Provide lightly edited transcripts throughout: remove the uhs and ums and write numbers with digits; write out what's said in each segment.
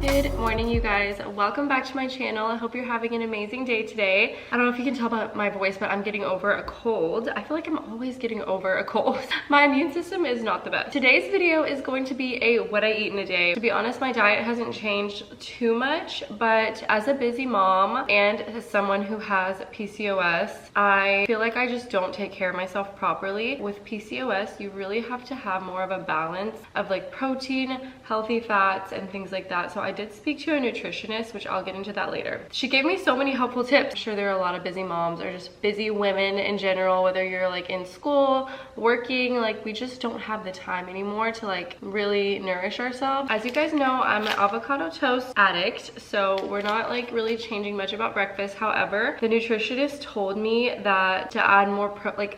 Good morning, you guys. Welcome back to my channel. I hope you're having an amazing day today. I don't know if you can tell by my voice, but I'm getting over a cold. I feel like I'm always getting over a cold. My immune system is not the best. Today's video is going to be a what I eat in a day. To be honest, my diet hasn't changed too much, but as a busy mom and as someone who has PCOS, I feel like I just don't take care of myself properly. With PCOS, you really have to have more of a balance of like protein, healthy fats, and things like that. So I did speak to a nutritionist, which I'll get into that later. She gave me so many helpful tips. I'm sure there are a lot of busy moms or just busy women in general, whether you're like in school, working, like we just don't have the time anymore to like really nourish ourselves. As you guys know, I'm an avocado toast addict, so we're not like really changing much about breakfast. However, the nutritionist told me that to add more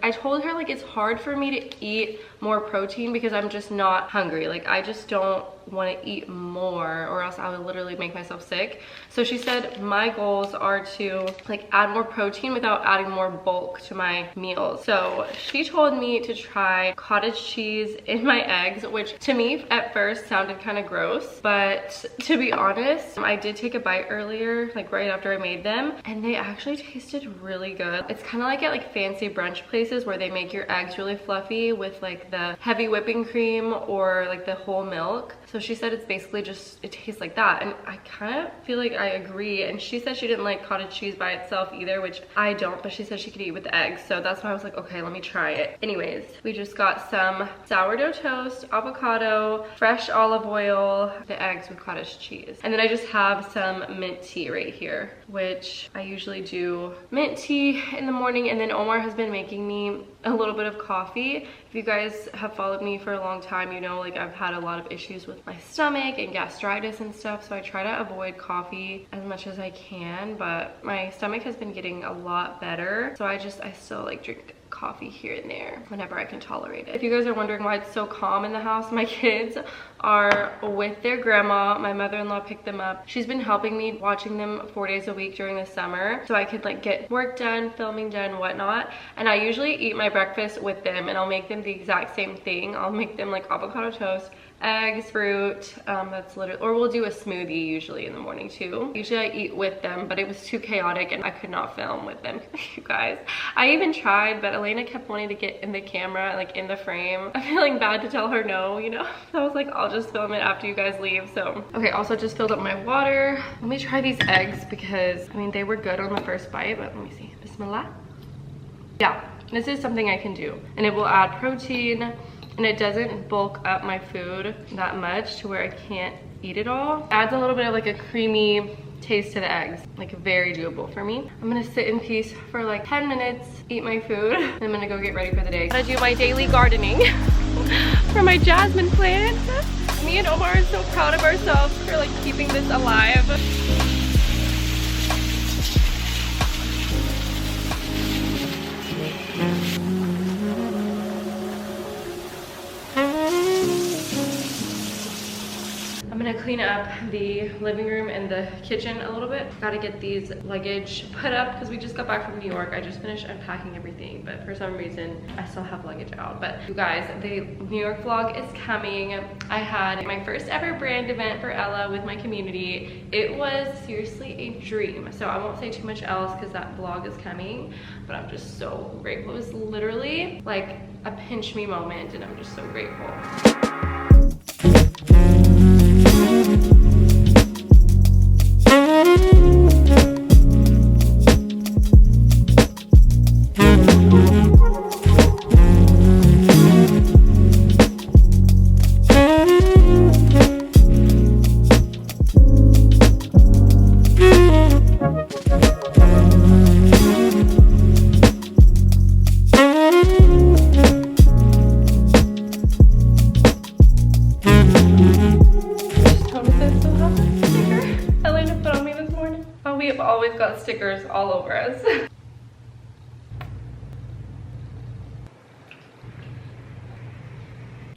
I told her like it's hard for me to eat more protein because I'm just not hungry. Like I just don't want to eat more or else I would literally make myself sick. So she said my goals are to like add more protein without adding more bulk to my meals. So she told me to try cottage cheese in my eggs, which to me at first sounded kind of gross, but to be honest, I did take a bite earlier, like right after I made them, and they actually tasted really good. It's kind of like at like fancy brunch places where they make your eggs really fluffy with like the heavy whipping cream or like the whole milk. So she said it's basically just, it tastes like that. And I kind of feel like I agree. And she said she didn't like cottage cheese by itself either, which I don't, but she said she could eat with the eggs. So that's why I was like, okay, let me try it. Anyways, we just got some sourdough toast, avocado, fresh olive oil, the eggs with cottage cheese. And then I just have some mint tea right here, which I usually do mint tea in the morning. And then Omar has been making me a little bit of coffee. If you guys have followed me for a long time, you know like I've had a lot of issues with my stomach and gastritis and stuff, so I try to avoid coffee as much as I can, but my stomach has been getting a lot better, so I still like drink coffee here and there whenever I can tolerate it. If you guys are wondering why it's so calm in the house, my kids are with their grandma. My mother-in-law picked them up. She's been helping me watching them 4 days a week during the summer so I could like get work done, filming done, whatnot. And I usually eat my breakfast with them and I'll make them the exact same thing. I'll make them like avocado toast, eggs, fruit, that's literally, or we'll do a smoothie usually in the morning too. Usually I eat with them, but it was too chaotic and I could not film with them. You guys, I even tried, but Elena kept wanting to get in the camera, like in the frame. I'm feeling bad to tell her no, you know? So I was like, I'll just film it after you guys leave. So, okay, also just filled up my water. Let me try these eggs because, I mean, they were good on the first bite, but let me see. Bismillah. Yeah, this is something I can do. And it will add protein, and it doesn't bulk up my food that much to where I can't eat it all. Adds a little bit of like a creamy taste to the eggs, like very doable for me. I'm gonna sit in peace for like 10 minutes, eat my food, and I'm gonna go get ready for the day. I'm gonna do my daily gardening for my jasmine plant. Me and Omar are so proud of ourselves for like keeping this alive. I'm gonna clean up the living room and the kitchen a little bit. Gotta get these luggage put up because we just got back from New York. I just finished unpacking everything, but for some reason I still have luggage out. But you guys, the New York vlog is coming. I had my first ever brand event for Ella with my community. It was seriously a dream. So I won't say too much else because that vlog is coming, but I'm just so grateful. It was literally like a pinch me moment and I'm just so grateful. We've always got stickers all over us.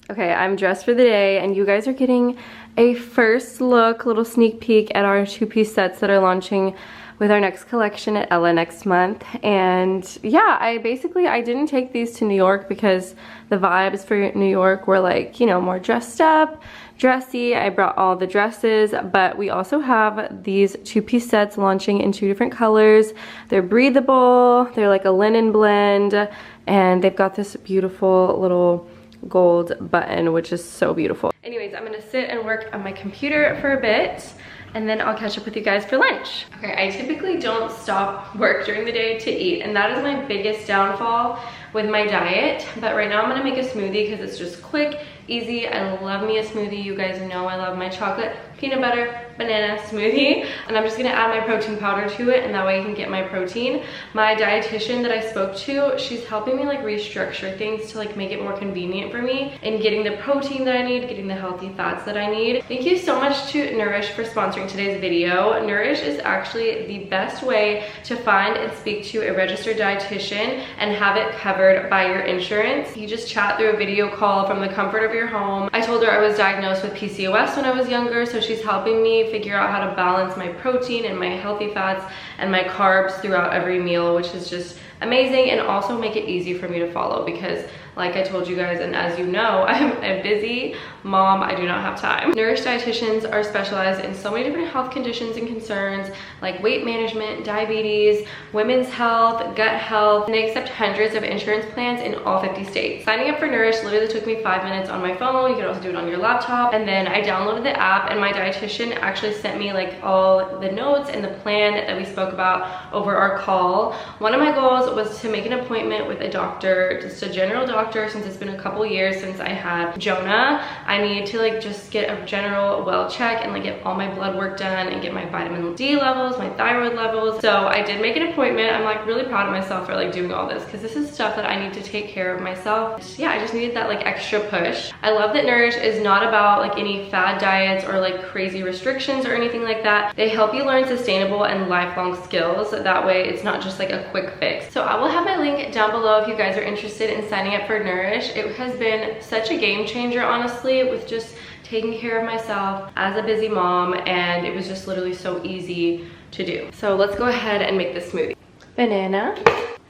Okay, I'm dressed for the day and you guys are getting a first look, little sneak peek at our two-piece sets that are launching with our next collection at Ella next month. And yeah, I didn't take these to New York because the vibes for New York were like, you know, more dressed up, dressy. I brought all the dresses, but we also have these 2-piece sets launching in 2 different colors. They're breathable, they're like a linen blend, and they've got this beautiful little gold button, which is so beautiful. Anyways, I'm gonna sit and work on my computer for a bit, and then I'll catch up with you guys for lunch. Okay, I typically don't stop work during the day to eat, and that is my biggest downfall with my diet. But right now I'm gonna make a smoothie because it's just quick, easy. I love me a smoothie. You guys know I love my chocolate peanut butter banana smoothie, and I'm just gonna add my protein powder to it, and that way I can get my protein. My dietitian that I spoke to, she's helping me like restructure things to like make it more convenient for me in getting the protein that I need, getting the healthy fats that I need. Thank you so much to Nourish for sponsoring today's video. Nourish is actually the best way to find and speak to a registered dietitian and have it covered by your insurance. You just chat through a video call from the comfort of your home. I told her I was diagnosed with PCOS when I was younger, so she's helping me figure out how to balance my protein and my healthy fats and my carbs throughout every meal, which is just amazing, and also make it easy for me to follow because like I told you guys, and as you know, I'm a busy mom. I do not have time. Nourish dietitians are specialized in so many different health conditions and concerns like weight management, diabetes, women's health, gut health, and they accept hundreds of insurance plans in all 50 states. Signing up for Nourish literally took me 5 minutes on my phone. You can also do it on your laptop. And then I downloaded the app, and my dietitian actually sent me like all the notes and the plan that we spoke about over our call. One of my goals was to make an appointment with a doctor, just a general doctor, since it's been a couple years since I had Jonah. I need to like just get a general well check and like get all my blood work done and get my vitamin D levels, my thyroid levels. So I did make an appointment. I'm like really proud of myself for like doing all this because this is stuff that I need to take care of myself. Yeah, I just needed that like extra push. I love that Nourish is not about like any fad diets or like crazy restrictions or anything like that. They help you learn sustainable and lifelong skills. That way it's not just like a quick fix. So I will have my link down below if you guys are interested in signing up for Nourish. It has been such a game changer, honestly, with just taking care of myself as a busy mom, and it was just literally so easy to do. So let's go ahead and make this smoothie. Banana,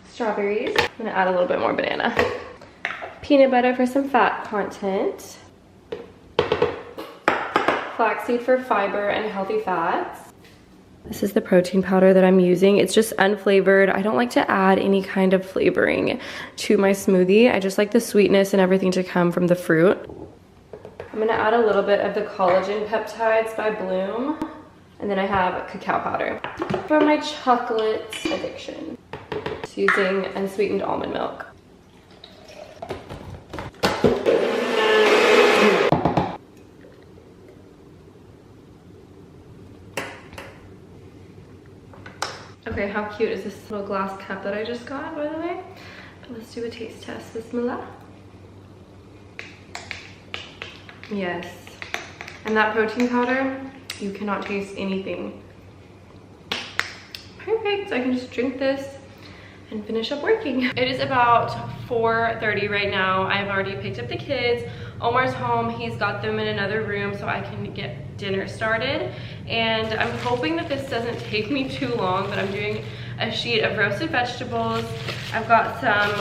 strawberries, I'm gonna add a little bit more banana, peanut butter for some fat content, flaxseed for fiber and healthy fats. This is the protein powder that I'm using. It's just unflavored. I don't like to add any kind of flavoring to my smoothie. I just like the sweetness and everything to come from the fruit. I'm gonna add a little bit of the collagen peptides by Bloom. And then I have cacao powder for my chocolate addiction. Just using unsweetened almond milk. Okay, how cute is this little glass cup that I just got, by the way? But let's do a taste test. Bismillah. Yes. And that protein powder, you cannot taste anything. Perfect. I can just drink this and finish up working. It is about 4:30 right now. I've already picked up the kids. Omar's home. He's got them in another room so I can get dinner started. And I'm hoping that this doesn't take me too long, but I'm doing a sheet of roasted vegetables. I've got some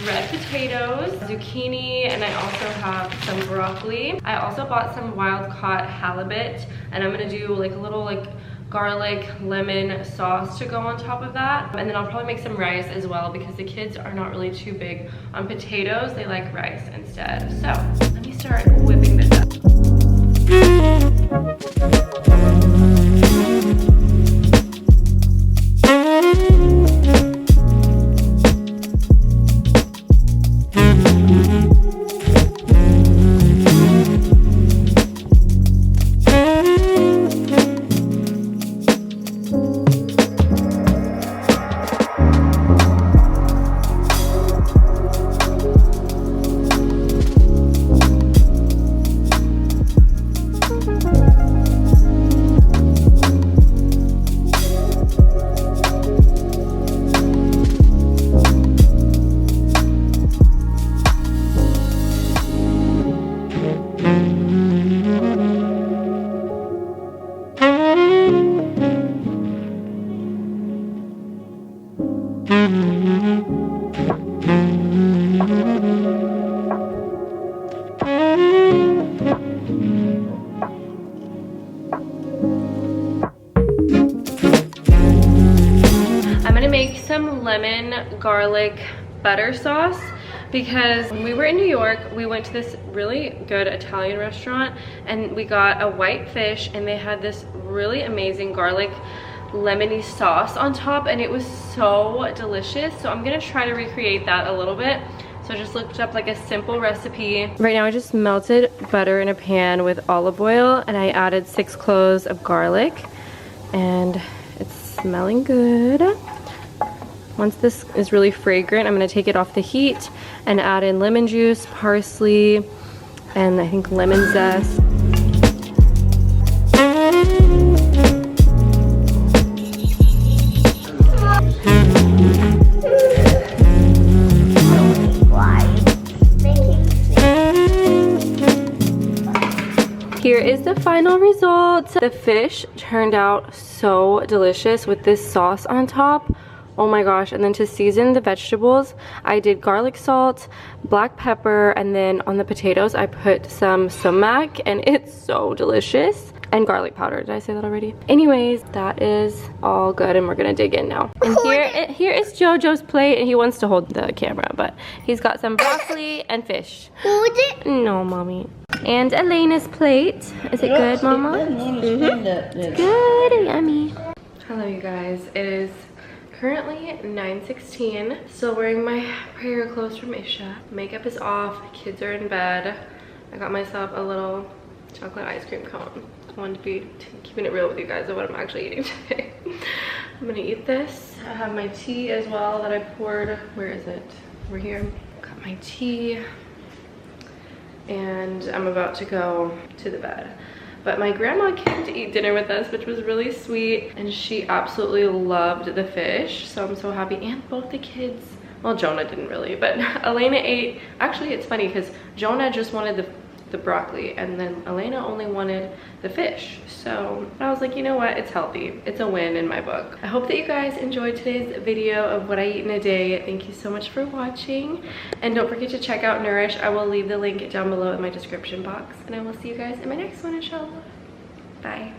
red potatoes, zucchini, and I also have some broccoli. I also bought some wild-caught halibut, and I'm gonna do like a little like garlic lemon sauce to go on top of that. And then I'll probably make some rice as well because the kids are not really too big on potatoes. They like rice instead. So let me start whipping this up. some lemon garlic butter sauce because when we were in New York, we went to this really good Italian restaurant and we got a white fish and they had this really amazing garlic lemony sauce on top and it was so delicious. So I'm gonna try to recreate that a little bit. So I just looked up like a simple recipe. Right now I just melted butter in a pan with olive oil and I added 6 cloves of garlic and it's smelling good. Once this is really fragrant, I'm gonna take it off the heat and add in lemon juice, parsley, and I think lemon zest. Here is the final result. The fish turned out so delicious with this sauce on top. Oh my gosh. And then to season the vegetables, I did garlic salt, black pepper, and then on the potatoes I put some sumac and it's so delicious. And garlic powder. Did I say that already? Anyways, that is all good and we're gonna dig in now. And here is Jojo's plate and he wants to hold the camera, but he's got some broccoli and fish. Hold it? No, mommy. And Elena's plate. Is it good, Mama? It's good, yummy. Hello, you guys. It is currently 9:16. Still wearing my prayer clothes from Isha. Makeup is off. Kids are in bed. I got myself a little chocolate ice cream cone. I wanted to be keeping it real with you guys of what I'm actually eating today. I'm gonna eat this. I have my tea as well that I poured. Where is it? Over here. Got my tea. And I'm about to go to the bed. But my grandma came to eat dinner with us, which was really sweet. And she absolutely loved the fish. So I'm so happy. And both the kids, well, Jonah didn't really, but Elena ate. Actually, it's funny because Jonah just wanted the broccoli and then Elena only wanted the fish. So I was like, you know what, it's healthy. It's a win in my book. I hope that you guys enjoyed today's video of what I eat in a day. Thank you so much for watching. And don't forget to check out Nourish. I will leave the link down below in my description box. And I will see you guys in my next one, inshallah. Bye.